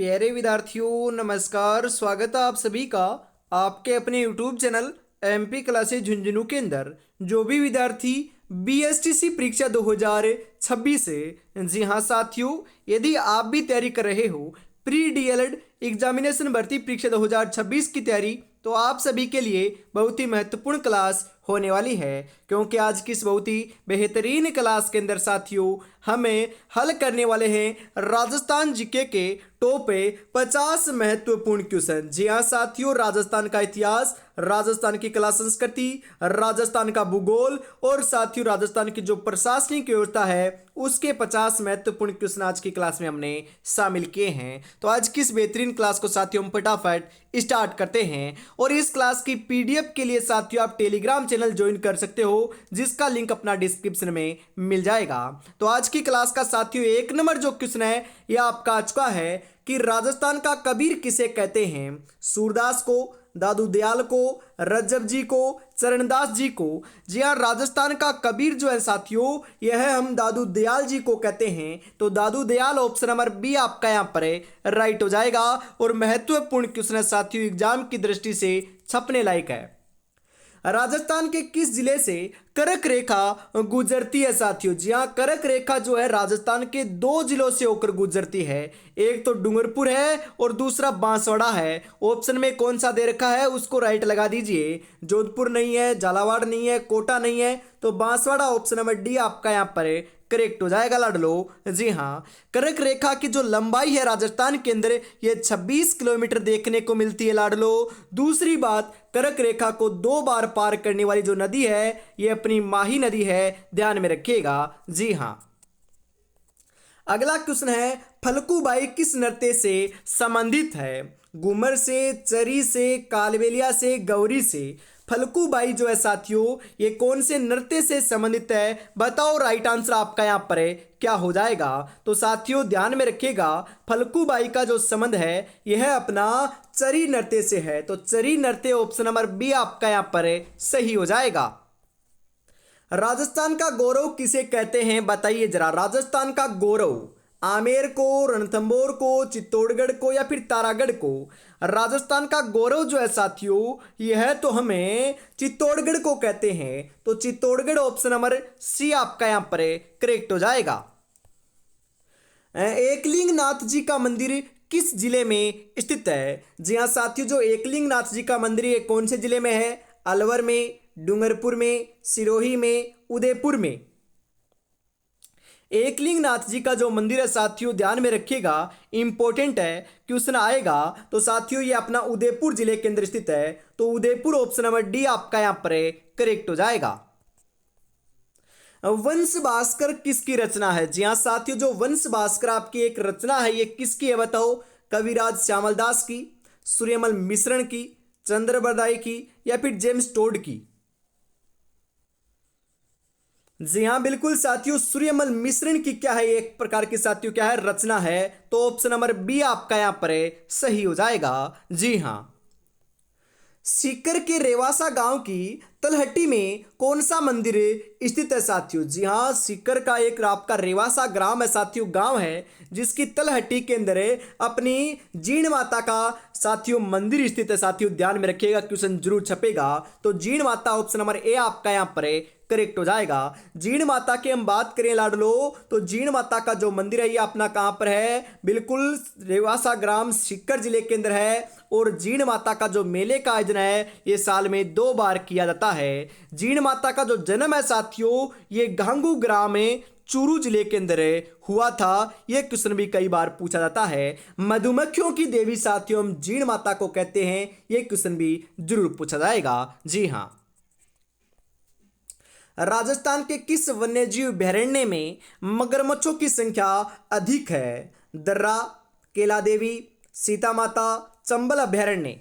प्यारे विद्यार्थियों नमस्कार। स्वागत है आप सभी का आपके अपने YouTube channel MP classes Jhunjhunu के अंदर। जो भी विद्यार्थी बीएसटीसी परीक्षा 2026 से, जी हाँ साथियों, यदि आप भी तैयारी कर रहे हो प्री डीएलएड एग्जामिनेशन भर्ती परीक्षा 2026 की तैयारी, तो आप सभी के लिए बहुत ही महत्वपूर्ण क्लास होने वाली है। क्योंकि आज की इस बहुत ही बेहतरीन क्लास के अंदर साथियों हमें हल करने वाले हैं राजस्थान जीके के टॉप 50 महत्वपूर्ण क्वेश्चन। जी हाँ साथियों, राजस्थान का इतिहास, राजस्थान की कला संस्कृति, राजस्थान का भूगोल और साथियों राजस्थान की जो प्रशासनिक व्यवस्था है उसके 50 महत्वपूर्ण क्वेश्चन आज की क्लास में हमने शामिल किए हैं। तो आज की इस बेहतरीन क्लास को साथियों हम फटाफट स्टार्ट करते हैं। और इस क्लास की पीडीएफ के लिए साथियों आप टेलीग्राम चैनल ज्वाइन कर सकते हो, जिसका लिंक अपना डिस्क्रिप्शन में मिल जाएगा। तो आज की क्लास का साथियों एक नंबर जो क्वेश्चन है यह आपका आज का है कि राजस्थान का कबीर किसे कहते हैं? सूरदास को, दादू दयाल को, रज्जब जी को, चरणदास जी को। जी हाँ, राजस्थान का कबीर जो है साथियों यह हम दादू दयाल जी को कहते हैं। तो दादू दयाल ऑप्शन नंबर बी आपका यहाँ पर राइट हो जाएगा। और महत्वपूर्ण क्वेश्चन है साथियों, एग्जाम की दृष्टि से छपने लायक है। राजस्थान के किस जिले से कर्क रेखा गुजरती है साथियों? जी हाँ, कर्क रेखा जो है राजस्थान के दो जिलों से होकर गुजरती है। एक तो डूंगरपुर है और दूसरा बांसवाड़ा है। ऑप्शन में कौन सा दे रखा है उसको राइट लगा दीजिए। जोधपुर नहीं है, झालावाड़ नहीं है, कोटा नहीं है, तो बांसवाड़ा ऑप्शन नंबर डी आपका यहाँ पर करेक्ट हो जाएगा लाडलो। जी हाँ, कर्क रेखा की जो लंबाई है राजस्थान के अंदर ये 26 किलोमीटर देखने को मिलती है लाडलो। दूसरी बात, कर्क रेखा को दो बार पार करने वाली जो नदी है ये अपनी माही नदी है, ध्यान में रखिएगा। जी हाँ, अगला क्वेश्चन है फल्गुबाई किस नृत्य से संबंधित है? घूमर से, चरी से, कालबेलिया से, गौरी से। फल्गुबाई जो है साथियों ये कौन से नृत्य से संबंधित है? बताओ राइट आंसर आपका यहाँ पर क्या हो जाएगा। तो साथियों ध्यान में रखिएगा, फल्गुबाई का जो संबंध है यह अपना चरी नृत्य से है। तो चरी नृत्य ऑप्शन नंबर बी आपका यहाँ पर सही हो जाएगा। राजस्थान का गौरव किसे कहते हैं बताइए जरा। राजस्थान का गौरव आमेर को, रणथंभौर को, चित्तौड़गढ़ को या फिर तारागढ़ को? राजस्थान का गौरव जो है साथियों यह तो हमें चित्तौड़गढ़ को कहते हैं। तो चित्तौड़गढ़ ऑप्शन नंबर सी आपका यहां पर करेक्ट हो जाएगा। एकलिंग नाथ जी का मंदिर किस जिले में स्थित है? जी हाँ साथियों, जो एकलिंग नाथ जी का मंदिर है कौन से जिले में है? अलवर में, डूंगरपुर में, सिरोही में, उदयपुर में। एकलिंग नाथ जी का जो मंदिर है साथियों ध्यान में रखिएगा, इंपॉर्टेंट है, क्वेश्चन आएगा। तो साथियों ये अपना उदयपुर जिले के अंदर स्थित है। तो उदयपुर ऑप्शन नंबर डी आपका यहां पर करेक्ट हो जाएगा। वंश भास्कर किसकी रचना है? जी हाँ साथियों, जो वंश भास्कर आपकी एक रचना है ये किसकी है बताओ? कविराज श्यामलदास की, सूर्यमल मिश्रण की, चंद्रबरदाई की या फिर जेम्स टोड की? जी हाँ बिल्कुल साथियों, सूर्यमल मिश्रण की क्या है एक प्रकार की साथियों क्या है रचना है। तो ऑप्शन नंबर बी आपका यहां पर सही हो जाएगा। जी हाँ, सीकर के रेवासा गांव की तलहटी में कौन सा मंदिर स्थित है साथियों? जी हाँ, सीकर का एक आपका रेवासा ग्राम है साथियों, गांव है जिसकी तलहटी के अंदर अपनी जीण माता का साथियों मंदिर स्थित है। साथियों ध्यान में रखिएगा, क्वेश्चन जरूर छपेगा। तो Jeen Mata option number A आपका यहां पर करेक्ट हो जाएगा। जीण माता की हम बात करें लाडलो, तो जीण माता का जो मंदिर है ये अपना कहां पर है? बिल्कुल रेवासा ग्राम सीकर जिले के अंदर है। और जीण माता का जो मेले का आयोजन है ये साल में 2 बार किया जाता है। जीण माता का जो जन्म है साथियों ये गांगू ग्राम में चूरू जिले के अंदर हुआ था। यह क्वेश्चन भी कई बार पूछा जाता है। मधुमक्खियों की देवी साथियों हम जीण माता को कहते हैं, यह क्वेश्चन भी जरूर पूछा जाएगा। जी हाँ, राजस्थान के किस वन्यजीव अभयारण्य में मगरमच्छों की संख्या अधिक है? दर्रा, केला देवी, सीता माता, चंबल अभयारण्य?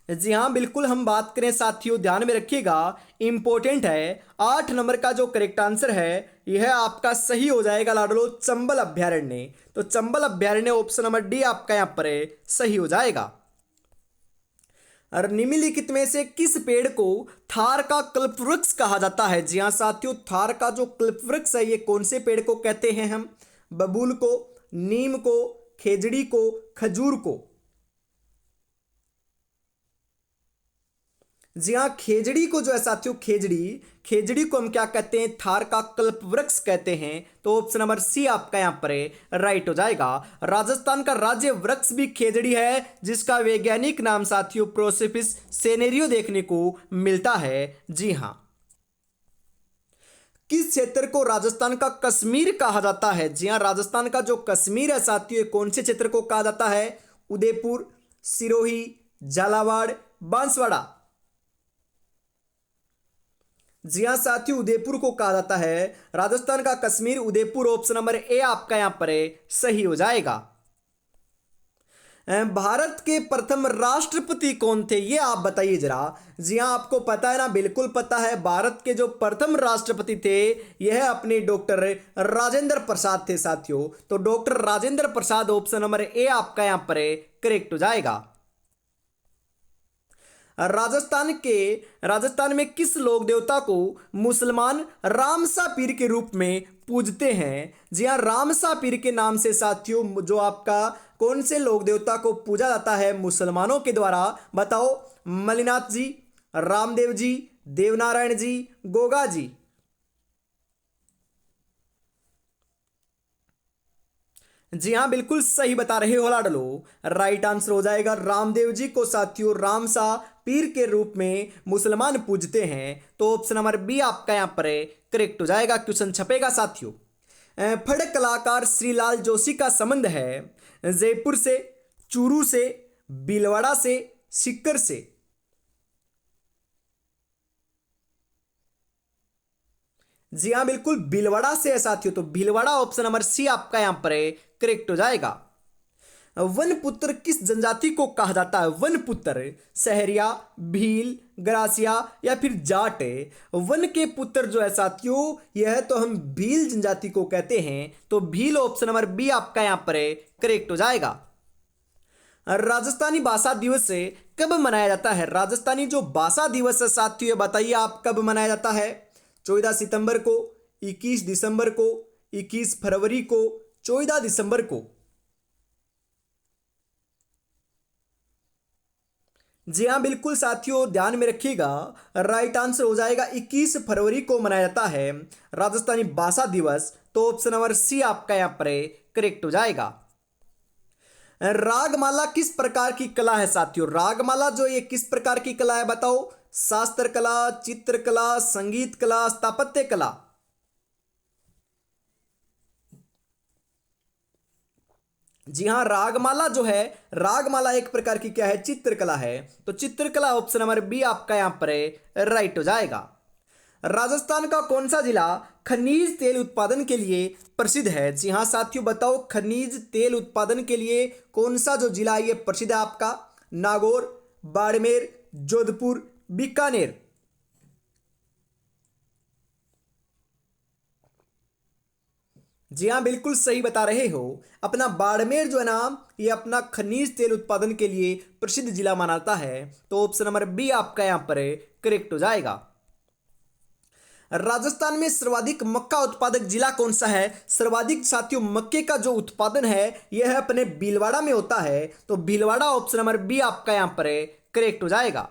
जी हाँ बिल्कुल, हम बात करें साथियों ध्यान में रखिएगा, इंपॉर्टेंट है। 8 नंबर का जो करेक्ट आंसर है यह आपका सही हो जाएगा लाडलो, चंबल अभयारण्य। तो चंबल अभयारण्य ऑप्शन नंबर डी आपका यहां पर सही हो जाएगा। और निम्नलिखित में से किस पेड़ को थार का कल्पवृक्ष कहा जाता है? जी हाँ साथियों, थार का जो कल्पवृक्ष है ये कौन से पेड़ को कहते हैं हम? बबूल को, नीम को, खेजड़ी को, खजूर को। जी हाँ, खेजड़ी को जो है साथियों, खेजड़ी को हम क्या कहते हैं, थार का कल्प वृक्ष कहते हैं। तो ऑप्शन नंबर सी आपका यहां पर राइट हो जाएगा। राजस्थान का राज्य वृक्ष भी खेजड़ी है, जिसका वैज्ञानिक नाम साथियों प्रोसिपिस सेनेरियो देखने को मिलता है। जी हाँ। किस क्षेत्र को राजस्थान का कश्मीर कहा जाता है? जी हाँ, राजस्थान का जो कश्मीर है साथियों, कौन से क्षेत्र को कहा जाता है? उदयपुर, सिरोही, झालावाड़, बांसवाड़ा। जी हाँ साथियों, उदयपुर को कहा जाता है। राजस्थान का Kashmir Udaipur, option number A आपका यहां पर सही हो जाएगा। भारत के प्रथम राष्ट्रपति कौन थे, ये आप बताइए जरा। जी हाँ, आपको पता है ना, बिल्कुल पता है। भारत के जो प्रथम राष्ट्रपति थे यह अपने डॉक्टर राजेंद्र प्रसाद थे साथियों। तो doctor Rajendra Prasad, option number A आपका यहां पर करेक्ट हो जाएगा। राजस्थान में किस लोक देवता को मुसलमान रामसा पीर के रूप में पूजते हैं? जी हाँ, रामसा पीर के नाम से साथियों जो आपका कौन से लोक देवता को पूजा जाता है मुसलमानों के द्वारा? बताओ। मलिनाथ जी, रामदेव जी, देवनारायण जी, गोगा जी। जी हाँ, बिल्कुल सही बता रहे हो लाडलो। राइट आंसर हो जाएगा रामदेव जी को साथियों रामसा पीर के रूप में मुसलमान पूजते हैं। तो ऑप्शन नंबर बी आपका यहां पर करेक्ट हो जाएगा। क्वेश्चन छपेगा साथियों। फड़क कलाकार श्रीलाल जोशी का संबंध है जयपुर से, चूरू से, भीलवाड़ा से, सीकर से। जी हाँ, बिल्कुल भीलवाड़ा से है साथियों। तो भीलवाड़ा, ऑप्शन नंबर सी आपका यहां पर करेक्ट हो जाएगा। वन पुत्र किस जनजाति को कहा जाता है? वन पुत्र सहरिया, भील, ग्रासिया या फिर जाट। वन के पुत्र जो है साथियों, यह तो हम भील जनजाति को कहते हैं। तो भील, ऑप्शन नंबर बी आपका यहां पर करेक्ट हो जाएगा। राजस्थानी भाषा दिवस से कब मनाया जाता है? राजस्थानी जो भाषा दिवस है साथियों, बताइए आप कब मनाया जाता है? 14 सितंबर को, 21 दिसंबर को, 21 फरवरी को, 14 दिसंबर को। जी हाँ, बिल्कुल साथियों ध्यान में रखिएगा। राइट आंसर हो जाएगा 21 फरवरी को मनाया जाता है राजस्थानी भाषा दिवस। तो ऑप्शन नंबर सी आपका यहां पर करेक्ट हो जाएगा। रागमाला किस प्रकार की कला है साथियों? रागमाला जो ये किस प्रकार की कला है बताओ? शास्त्र कला, चित्रकला, संगीत कला, स्थापत्य कला। जी हाँ, रागमाला जो है, रागमाला एक प्रकार की क्या है? चित्रकला है। तो चित्रकला, ऑप्शन नंबर बी आपका यहां पर राइट हो जाएगा। राजस्थान का कौन सा जिला खनिज तेल उत्पादन के लिए प्रसिद्ध है? जी हाँ साथियों, बताओ खनिज तेल उत्पादन के लिए कौन सा जो जिला ये प्रसिद्ध है आपका? नागौर, बाड़मेर, जोधपुर, बीकानेर। जी हाँ, बिल्कुल सही बता रहे हो। अपना बाड़मेर जो है ना, ये अपना खनिज तेल उत्पादन के लिए प्रसिद्ध जिला माना जाता है। तो ऑप्शन नंबर बी आपका यहां पर करेक्ट हो जाएगा। राजस्थान में सर्वाधिक मक्का उत्पादक जिला कौन सा है? सर्वाधिक साथियों मक्के का जो उत्पादन है यह है अपने भीलवाड़ा में होता है। तो भीलवाड़ा, ऑप्शन नंबर बी आपका यहां पर करेक्ट हो जाएगा।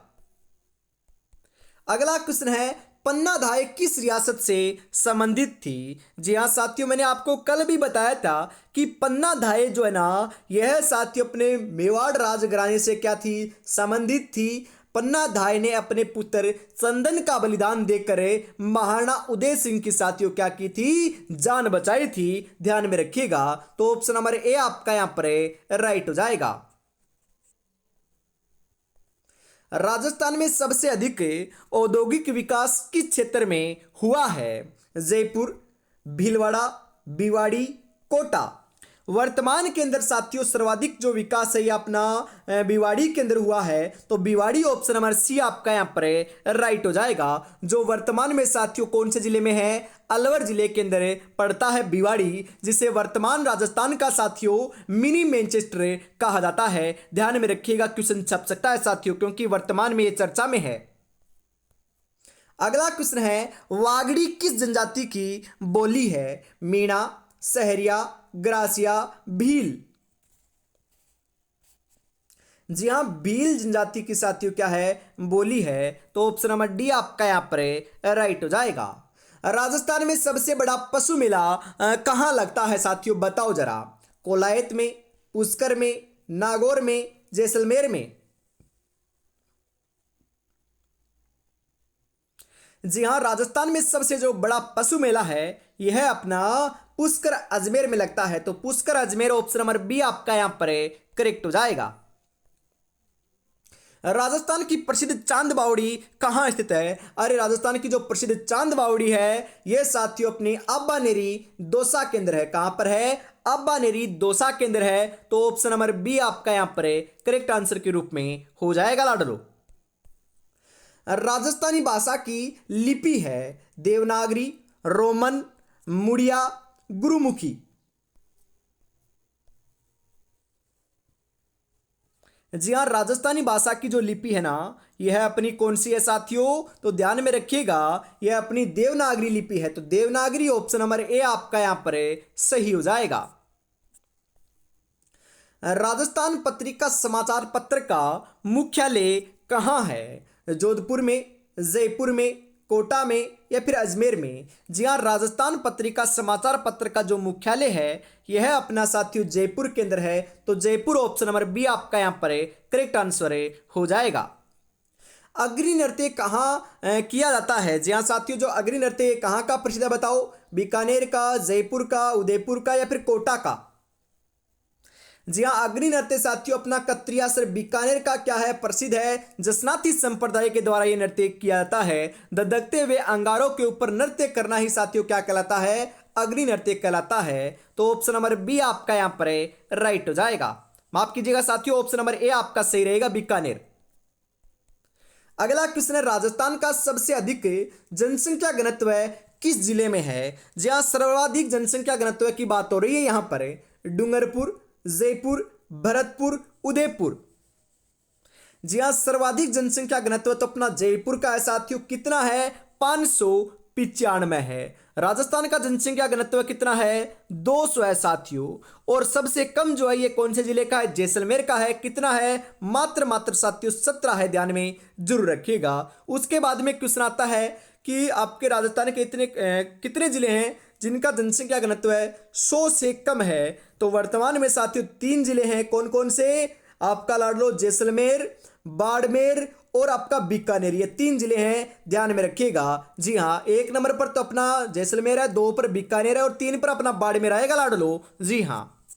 अगला क्वेश्चन है, पन्ना धाय किस रियासत से संबंधित थी? जी हाँ साथियों, मैंने आपको कल भी बताया था कि पन्ना धाय जो है ना, यह साथियों अपने मेवाड़ राजघराने से क्या थी? संबंधित थी। पन्ना धाय ने अपने पुत्र चंदन का बलिदान देकर महाराणा उदय सिंह की साथियों क्या की थी? जान बचाई थी। ध्यान में रखिएगा। तो ऑप्शन नंबर ए आपका यहां पर राइट हो जाएगा। राजस्थान में सबसे अधिक औद्योगिक विकास किस क्षेत्र में हुआ है? जयपुर, भीलवाड़ा, भिवाड़ी, कोटा। वर्तमान के अंदर साथियों सर्वाधिक जो विकास है ये अपना भिवाड़ी के अंदर हुआ है। तो भिवाड़ी, ऑप्शन नंबर सी आपका यहां पर राइट हो जाएगा। जो वर्तमान में साथियों कौन से जिले में है? अलवर जिले के अंदर पड़ता है भिवाड़ी, जिसे वर्तमान राजस्थान का साथियों मिनी मैनचेस्टर कहा जाता है। ध्यान में रखिएगा, क्वेश्चन छप सकता है साथियों, क्योंकि वर्तमान में ये चर्चा में है। अगला क्वेश्चन है, वागड़ी किस जनजाति की बोली है? मीणा, सहरिया, ग्रासिया, भील। जी हाँ, भील जनजाति की साथियों क्या है, बोली है। तो ऑप्शन नंबर डी आपका यहाँ पर राइट हो जाएगा। राजस्थान में सबसे बड़ा पशु मेला कहाँ लगता है साथियों, बताओ जरा। कोलायत में, पुष्कर में, नागौर में, जैसलमेर में। जी हाँ, राजस्थान में सबसे जो बड़ा पशु मेला है यह है अपना पुष्कर अजमेर में लगता है। तो Pushkar Ajmer option number B आपका यहां पर करेक्ट हो जाएगा। राजस्थान की प्रसिद्ध चांद बावड़ी कहाँ स्थित है। अरे राजस्थान की जो प्रसिद्ध चांद बावड़ी है यह साथियों अपनी अब्बानेरी दौसा के अंदर है। कहां पर है, अब्बानेरी दौसा के अंदर है। तो ऑप्शन नंबर बी आपका यहां पर करेक्ट आंसर के रूप में हो जाएगा लाडलो। राजस्थानी भाषा की लिपि है देवनागरी, रोमन, मुड़िया, गुरुमुखी। जी हाँ, राजस्थानी भाषा की जो लिपि है ना यह अपनी कौन सी है साथियों, तो ध्यान में रखिएगा यह अपनी देवनागरी लिपि है। तो देवनागरी ऑप्शन नंबर ए आपका यहां पर सही हो जाएगा। राजस्थान पत्रिका समाचार पत्र का मुख्यालय कहाँ है। जोधपुर में, जयपुर में, कोटा में या फिर अजमेर में। जी हाँ, राजस्थान पत्रिका समाचार पत्र का जो मुख्यालय है यह अपना साथियों जयपुर के अंदर है। तो जयपुर ऑप्शन नंबर बी आपका यहाँ पर करेक्ट आंसर हो जाएगा। अग्नि नृत्य कहाँ किया जाता है। जी हाँ साथियों, जो अग्नि नृत्य कहाँ का प्रसिद्ध है बताओ। बीकानेर का, जयपुर का, उदयपुर का या फिर कोटा का। जी हाँ, अग्नि नृत्य साथियों अपना कत्रियासर बीकानेर का क्या है, प्रसिद्ध है। जसनाती संप्रदाय के द्वारा यह नृत्य किया जाता है। धधकते हुए अंगारों के ऊपर नृत्य करना ही साथियों क्या कहलाता है, अग्नि नृत्य कहलाता है। तो ऑप्शन नंबर बी आपका यहाँ पर राइट हो जाएगा। माफ कीजिएगा साथियों, ऑप्शन नंबर ए आपका सही रहेगा, बीकानेर। अगला क्वेश्चन है, राजस्थान का सबसे अधिक जनसंख्या घनत्व किस जिले में है। जहां सर्वाधिक जनसंख्या घनत्व की बात हो रही है यहाँ पर डूंगरपुर, जयपुर, भरतपुर, उदयपुर। जी हां, सर्वाधिक जनसंख्या घनत्व तो अपना जयपुर का है साथियों। कितना है, 595 है। राजस्थान का जनसंख्या घनत्व कितना है, 200 है साथियों। और सबसे कम जो है ये कौन से जिले का है, जैसलमेर का है। कितना है, मात्र साथियों 17 है, ध्यान में जरूर रखिएगा। उसके बाद में क्वेश्चन आता है कि आपके राजस्थान के कितने जिले हैं जिनका जनसंख्या घनत्व है 100 से कम है। तो वर्तमान में साथियों 3 जिले हैं। कौन कौन से, आपका लाडलो जैसलमेर, बाड़मेर और आपका बीकानेर। ये 3 जिले हैं, ध्यान में रखिएगा। जी हाँ, 1 नंबर पर तो अपना जैसलमेर है, 2 पर बीकानेर है और 3 पर अपना बाड़मेर आएगा लाडलो। जी हाँ।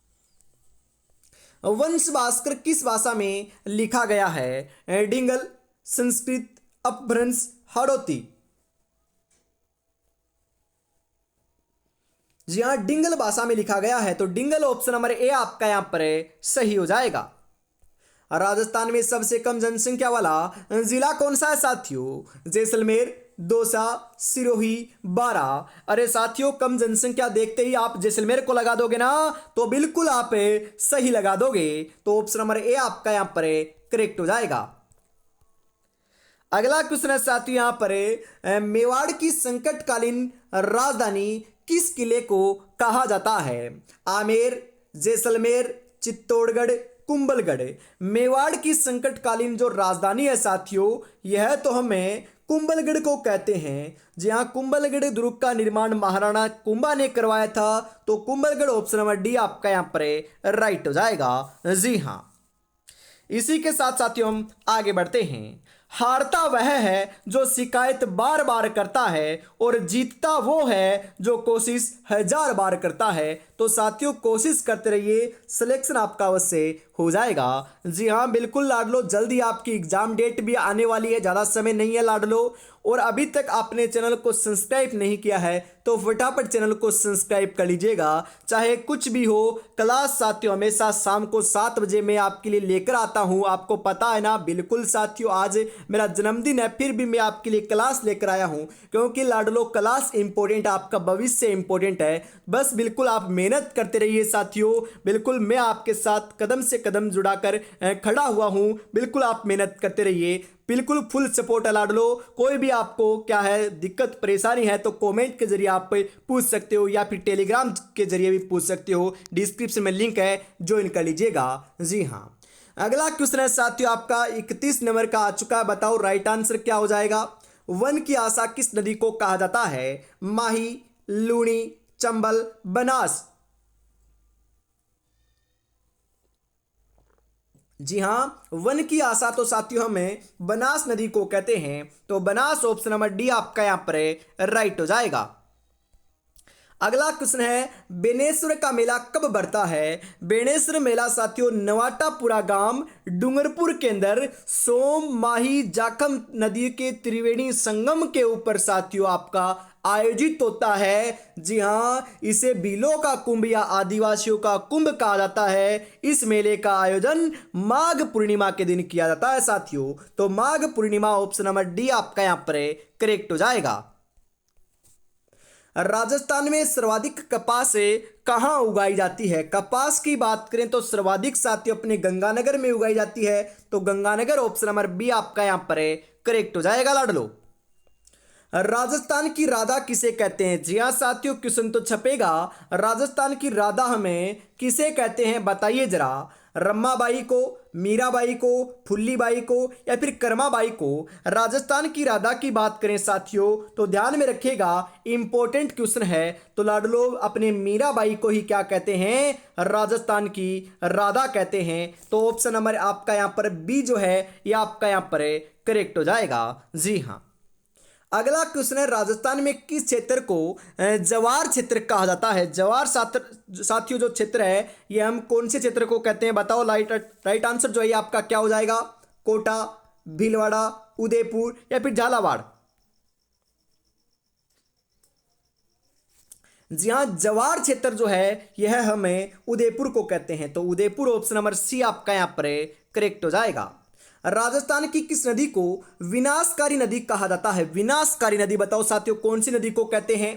वंश भास्कर किस भाषा में लिखा गया है। डिंगल, संस्कृत, अपभ्रंश, हाड़ौती। जी हाँ, डिंगल भाषा में लिखा गया है। तो डिंगल ऑप्शन नंबर ए आपका यहां पर सही हो जाएगा। राजस्थान में सबसे कम जनसंख्या वाला जिला कौन सा है साथियों, जैसलमेर, दौसा, सिरोही, बारां। अरे साथियों, कम जनसंख्या देखते ही आप जैसलमेर को लगा दोगे ना, तो बिल्कुल आप सही लगा दोगे। तो ऑप्शन नंबर ए आपका यहां पर करेक्ट हो जाएगा। अगला क्वेश्चन है साथियों यहां पर, मेवाड़ की संकटकालीन राजधानी किस किले को कहा जाता है। आमेर, जैसलमेर, चित्तौड़गढ़, कुंभलगढ़। मेवाड़ की संकटकालीन जो राजधानी है साथियों यह तो हमें कुंभलगढ़ को कहते हैं। जहां कुंभलगढ़ दुर्ग का निर्माण महाराणा कुंभा ने करवाया था। तो कुंभलगढ़ ऑप्शन नंबर डी आपका यहां पर राइट हो जाएगा। जी हां, इसी के साथ साथियों हम आगे बढ़ते हैं। हारता वह है जो शिकायत बार बार करता है और जीतता वो है जो कोशिश 1000 बार करता है। तो साथियों कोशिश करते रहिए, सिलेक्शन आपका अवश्य हो जाएगा। जी हाँ बिल्कुल लाडलो, जल्दी आपकी एग्जाम डेट भी आने वाली है, ज़्यादा समय नहीं है लाडलो। और अभी तक आपने चैनल को सब्सक्राइब नहीं किया है तो फटाफट चैनल को सब्सक्राइब कर लीजिएगा। चाहे कुछ भी हो, क्लास साथियों हमेशा शाम को 7 बजे मैं आपके लिए लेकर आता हूं, आपको पता है ना। बिल्कुल साथियों, आज मेरा जन्मदिन है फिर भी मैं आपके लिए क्लास लेकर आया हूं, क्योंकि लाडलो क्लास इंपॉर्टेंट है, आपका भविष्य इंपॉर्टेंट है। बस बिल्कुल आप मेहनत करते रहिए साथियों। बिल्कुल मैं आपके साथ कदम से कदम जुड़ाकर खड़ा हुआ हूं, बिल्कुल आप मेहनत करते रहिए। बिल्कुल फुल सपोर्ट है लाडलो। कोई भी आपको क्या है दिक्कत परेशानी है तो कमेंट के जरिए आप पूछ सकते हो या फिर टेलीग्राम के जरिए भी पूछ सकते हो। डिस्क्रिप्शन में लिंक है, ज्वाइन कर लीजिएगा। जी हाँ, अगला क्वेश्चन है साथियों आपका 31 नंबर का आ चुका है। बताओ राइट आंसर क्या हो जाएगा। वन की आशा किस नदी को कहा जाता है। माही, लूनी, चंबल, बनास। जी हाँ, वन की आशा तो साथियों हमें बनास नदी को कहते हैं। तो बनास ऑप्शन नंबर डी आपका यहां पर राइट हो जाएगा। अगला क्वेश्चन है बेनेश्वर का मेला कब बढ़ता है। बेनेश्वर मेला साथियों नवाटापुरा गांव डूंगरपुर के अंदर सोम, माही, जाखम नदी के त्रिवेणी संगम के ऊपर साथियों आपका आयोजित होता है। जी हाँ, इसे भीलों का कुंभ या आदिवासियों का कुंभ कहा जाता है। इस मेले का आयोजन माघ पूर्णिमा के दिन किया जाता है साथियों। तो Magh Purnima option number D आपका यहां पर करेक्ट हो जाएगा। राजस्थान में सर्वाधिक कपास कहाँ उगाई जाती है। कपास की बात करें तो सर्वाधिक साथियों अपने गंगानगर में उगाई जाती है। तो गंगानगर ऑप्शन नंबर बी आपका यहां पर करेक्ट हो जाएगा लाडलो। राजस्थान की राधा किसे कहते हैं। जी हाँ साथियों, क्वेश्चन तो छपेगा। राजस्थान की राधा हमें किसे कहते हैं बताइए जरा। रम्माबाई को, मीराबाई को, फुल्लीबाई को या फिर कर्माबाई को। राजस्थान की राधा की बात करें साथियों तो ध्यान में रखिएगा, इंपॉर्टेंट क्वेश्चन है। तो लाडलो अपने मीराबाई को ही क्या कहते हैं, राजस्थान की राधा कहते हैं। तो ऑप्शन नंबर आपका यहां पर बी जो है ये आपका यहां पर करेक्ट हो जाएगा। जी हाँ, अगला क्वेश्चन है राजस्थान में किस क्षेत्र को जवार क्षेत्र कहा जाता है। जवार साथियों जो क्षेत्र है ये हम कौन से क्षेत्र को कहते हैं बताओ। राइट आंसर जो है आपका क्या हो जाएगा। कोटा, भीलवाड़ा, उदयपुर या फिर झालावाड़। जी हाँ, जवार क्षेत्र जो है यह हमें उदयपुर को कहते हैं। तो उदयपुर ऑप्शन नंबर सी आपका यहां पर करेक्ट हो जाएगा। राजस्थान की किस नदी को विनाशकारी नदी कहा जाता है। विनाशकारी नदी बताओ साथियों कौन सी नदी को कहते हैं।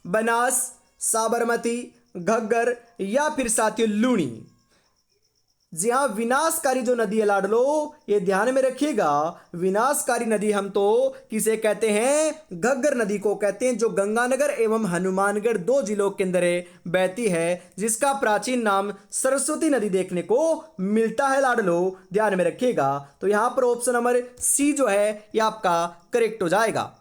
बनास, साबरमती, घग्गर या फिर साथियों लूनी। जी हाँ, विनाशकारी जो नदी है लाडलो ये ध्यान में रखिएगा। विनाशकारी नदी हम तो किसे कहते हैं, घग्गर नदी को कहते हैं, जो गंगानगर एवं हनुमानगढ़ दो जिलों के अंदर बहती है, जिसका प्राचीन नाम सरस्वती नदी देखने को मिलता है लाडलो, ध्यान में रखिएगा। तो यहां पर ऑप्शन नंबर सी जो है ये आपका करेक्ट हो जाएगा।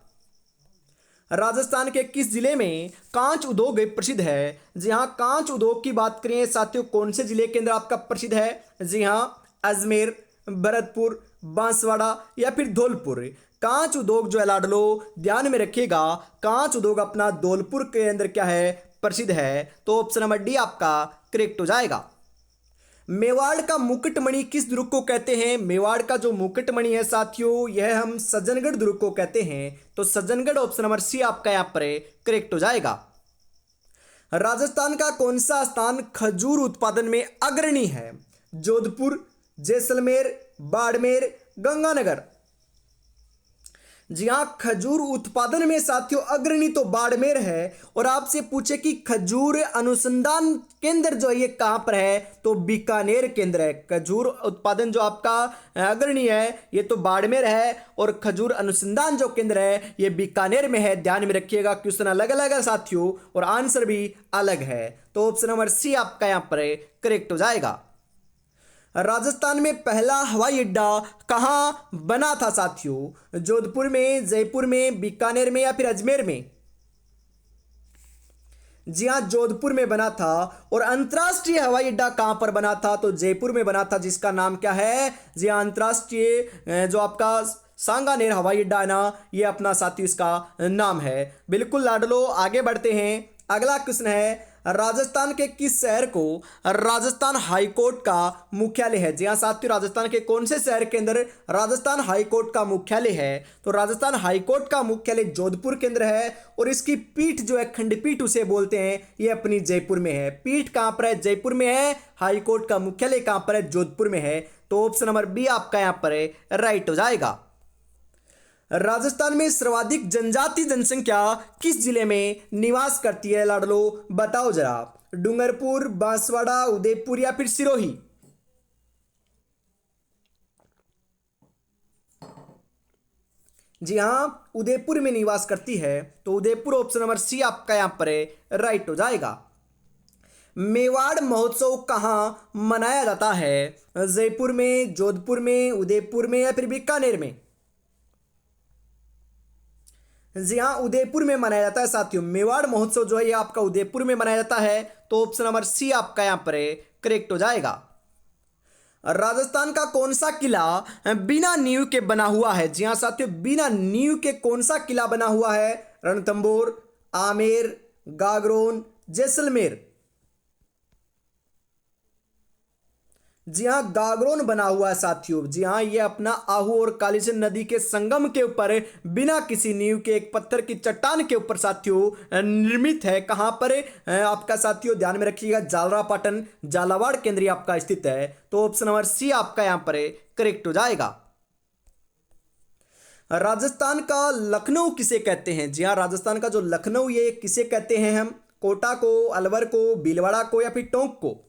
राजस्थान के किस जिले में कांच उद्योग प्रसिद्ध है। जी हाँ, कांच उद्योग की बात करें साथियों कौन से जिले के अंदर आपका प्रसिद्ध है। जी हाँ, अजमेर, भरतपुर, बांसवाड़ा या फिर धौलपुर। कांच उद्योग जो है लाडलो ध्यान में रखिएगा, कांच उद्योग अपना धौलपुर के अंदर क्या है प्रसिद्ध है। तो ऑप्शन नंबर डी आपका करेक्ट हो जाएगा। मेवाड़ का मुकुटमणि किस दुर्ग को कहते हैं। मेवाड़ का जो मुकुटमणि है साथियों यह हम सज्जनगढ़ दुर्ग को कहते हैं। तो सज्जनगढ़ ऑप्शन नंबर सी आपका यहां पर करेक्ट हो जाएगा। राजस्थान का कौन सा स्थान खजूर उत्पादन में अग्रणी है। जोधपुर, जैसलमेर, बाड़मेर, गंगानगर। जी हाँ, खजूर उत्पादन में साथियों अग्रणी तो बाड़मेर है। और आपसे पूछे कि खजूर अनुसंधान केंद्र जो है ये कहाँ पर है, तो बीकानेर केंद्र है। खजूर उत्पादन जो आपका अग्रणी है ये तो बाड़मेर है, और खजूर अनुसंधान जो केंद्र है ये बीकानेर में है। ध्यान में रखिएगा, क्वेश्चन अलग अलग है साथियों और आंसर भी अलग है। तो ऑप्शन नंबर सी आपका यहाँ पर करेक्ट हो जाएगा। राजस्थान में पहला हवाई अड्डा कहाँ बना था साथियों। जोधपुर में, जयपुर में, बीकानेर में या फिर अजमेर में। जी हाँ, जोधपुर में बना था। और अंतर्राष्ट्रीय हवाई अड्डा कहां पर बना था, तो जयपुर में बना था, जिसका नाम क्या है। जी हाँ, अंतर्राष्ट्रीय जो आपका सांगानेर हवाई अड्डा है ना ये अपना साथियों इसका नाम है। बिल्कुल लाडलो, आगे बढ़ते हैं। अगला क्वेश्चन है राजस्थान के किस शहर को राजस्थान हाईकोर्ट का मुख्यालय है। जी हाँ साथियों, राजस्थान के कौन से शहर के अंदर राजस्थान हाईकोर्ट का मुख्यालय है, तो राजस्थान हाईकोर्ट का मुख्यालय जोधपुर के अंदर है। और इसकी पीठ जो है खंडपीठ उसे बोलते हैं, ये अपनी जयपुर में है। पीठ कहां पर है, जयपुर में है। हाईकोर्ट का मुख्यालय कहां पर है, जोधपुर में है। तो ऑप्शन नंबर बी आपका यहां पर राइट हो जाएगा। राजस्थान में सर्वाधिक जनजाति जनसंख्या किस जिले में निवास करती है लाडलो, बताओ जरा। डूंगरपुर, बांसवाड़ा, उदयपुर या फिर सिरोही। जी हाँ, उदयपुर में निवास करती है। तो उदयपुर ऑप्शन नंबर सी आपका यहाँ पर राइट हो जाएगा। मेवाड़ महोत्सव कहाँ मनाया जाता है? जयपुर में, जोधपुर में, उदयपुर में या फिर बीकानेर में? जी हाँ, उदयपुर में मनाया जाता है साथियों। मेवाड़ महोत्सव जो है ये आपका उदयपुर में मनाया जाता है। तो ऑप्शन नंबर सी आपका यहाँ पर करेक्ट हो जाएगा। राजस्थान का कौन सा किला बिना नींव के बना हुआ है? जी हाँ साथियों, बिना नींव के कौन सा किला बना हुआ है? रणथंबोर, आमेर, गागरोन, जैसलमेर? जी हाँ, गागरोन बना हुआ है साथियों। जी हाँ, ये अपना आहू और कालीसिंध नदी के संगम के ऊपर बिना किसी नींव के एक पत्थर की चट्टान के ऊपर साथियों निर्मित है। कहाँ पर आपका साथियों ध्यान में रखिएगा, जालरापाटन झालावाड़ केंद्र आपका स्थित है। तो ऑप्शन नंबर सी आपका यहाँ पर करेक्ट हो जाएगा। राजस्थान का लखनऊ किसे कहते हैं? जी हाँ, राजस्थान का जो लखनऊ ये किसे कहते हैं हम? कोटा को, अलवर को, भीलवाड़ा को या फिर टोंक को?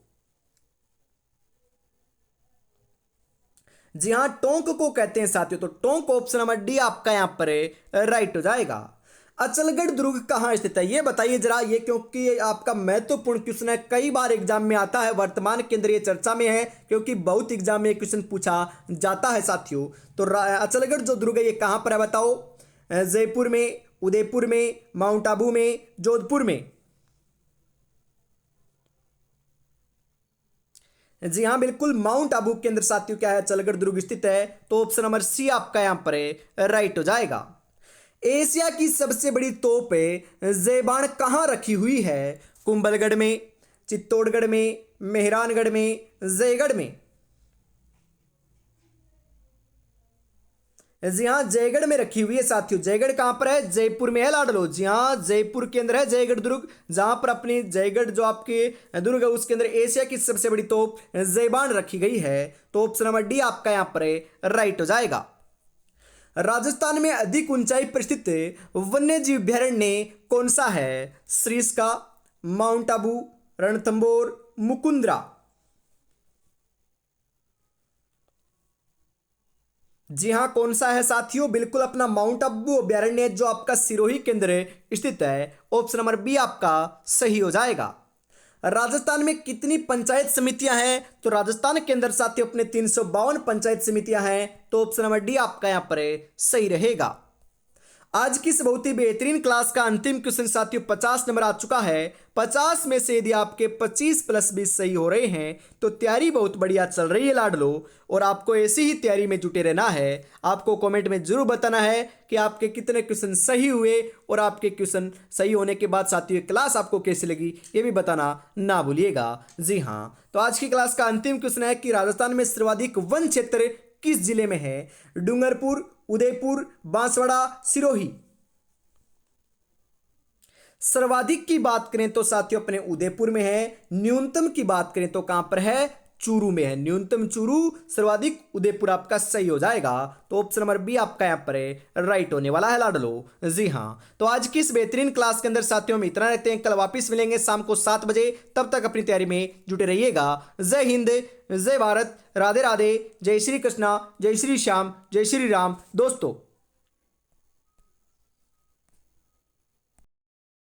जी हाँ, टोंक को कहते हैं साथियों। तो टोंक ऑप्शन नंबर डी आपका यहाँ पर राइट हो जाएगा। अचलगढ़ दुर्ग कहाँ स्थित है ये बताइए जरा, ये क्योंकि ये आपका महत्वपूर्ण क्वेश्चन है, कई बार एग्जाम में आता है, वर्तमान केंद्रीय चर्चा में है क्योंकि बहुत एग्जाम में क्वेश्चन पूछा जाता है साथियों। तो अचलगढ़ जो दुर्ग है ये कहाँ पर है बताओ? जयपुर में, उदयपुर में, माउंट आबू में, जोधपुर में? जी हाँ बिल्कुल, माउंट आबू के अंदर साथियों क्या है, अचलगढ़ दुर्ग स्थित है। तो ऑप्शन नंबर सी आपका यहां पर राइट हो जाएगा। एशिया की सबसे बड़ी तोप ज़ेबान कहाँ रखी हुई है? कुंभलगढ़ में, चित्तौड़गढ़ में, मेहरानगढ़ में, जयगढ़ में? जी हाँ, जयगढ़ में रखी हुई है साथियों। जयगढ़ कहाँ पर है? जयपुर में है लाडलो। जी हाँ, जयपुर के अंदर है जयगढ़ दुर्ग, जहां पर अपनी जयगढ़ जो आपके दुर्ग है उसके अंदर एशिया की सबसे बड़ी तोप ज़ेबान रखी गई है। तो ऑप्शन नंबर डी आपका यहाँ पर राइट हो जाएगा। राजस्थान में अधिक ऊंचाई पर स्थित वन्य जीव अभ्यारण्य कौन सा है? सरिस्का, माउंट आबू, रणथंबोर, मुकुंदरा? जी हाँ, कौन सा है साथियों? बिल्कुल अपना माउंट आबू अभ्यारण्य जो आपका सिरोही केंद्र स्थित है। ऑप्शन नंबर बी आपका सही हो जाएगा। राजस्थान में कितनी पंचायत समितियां हैं? तो राजस्थान के अंदर साथियों अपने 352 पंचायत समितियां हैं। तो ऑप्शन नंबर डी आपका यहाँ पर सही रहेगा। आज की इस बहुत ही बेहतरीन क्लास का अंतिम क्वेश्चन साथियों 50 नंबर आ चुका है। 50 में से यदि आपके 25 प्लस 20 सही हो रहे हैं तो तैयारी बहुत बढ़िया चल रही है लाडलो, और आपको ऐसी ही तैयारी में जुटे रहना है। आपको कमेंट में जरूर बताना है कि आपके कितने क्वेश्चन सही हुए, और आपके क्वेश्चन सही होने के बाद साथियों क्लास आपको कैसी लगी ये भी बताना ना भूलिएगा। जी हाँ, तो आज की क्लास का अंतिम क्वेश्चन है कि राजस्थान में सर्वाधिक वन क्षेत्र किस जिले में है? डूंगरपुर, उदयपुर, बांसवाड़ा, सिरोही? सर्वाधिक की बात करें तो साथियों अपने उदयपुर में है। न्यूनतम की बात करें तो कहां पर है? चूरू में है। न्यूनतम चूरू, सर्वाधिक उदयपुर आपका सही हो जाएगा। तो ऑप्शन नंबर बी आपका यहाँ पर राइट होने वाला है लाडलो। जी हाँ, तो आज की इस बेहतरीन क्लास के अंदर साथियों हम इतना रहते हैं। कल वापिस मिलेंगे शाम को 7 बजे, तब तक अपनी तैयारी में जुटे रहिएगा। जय हिंद, जय भारत, राधे राधे, जय श्री कृष्णा, जय श्री श्याम, जय श्री राम दोस्तों।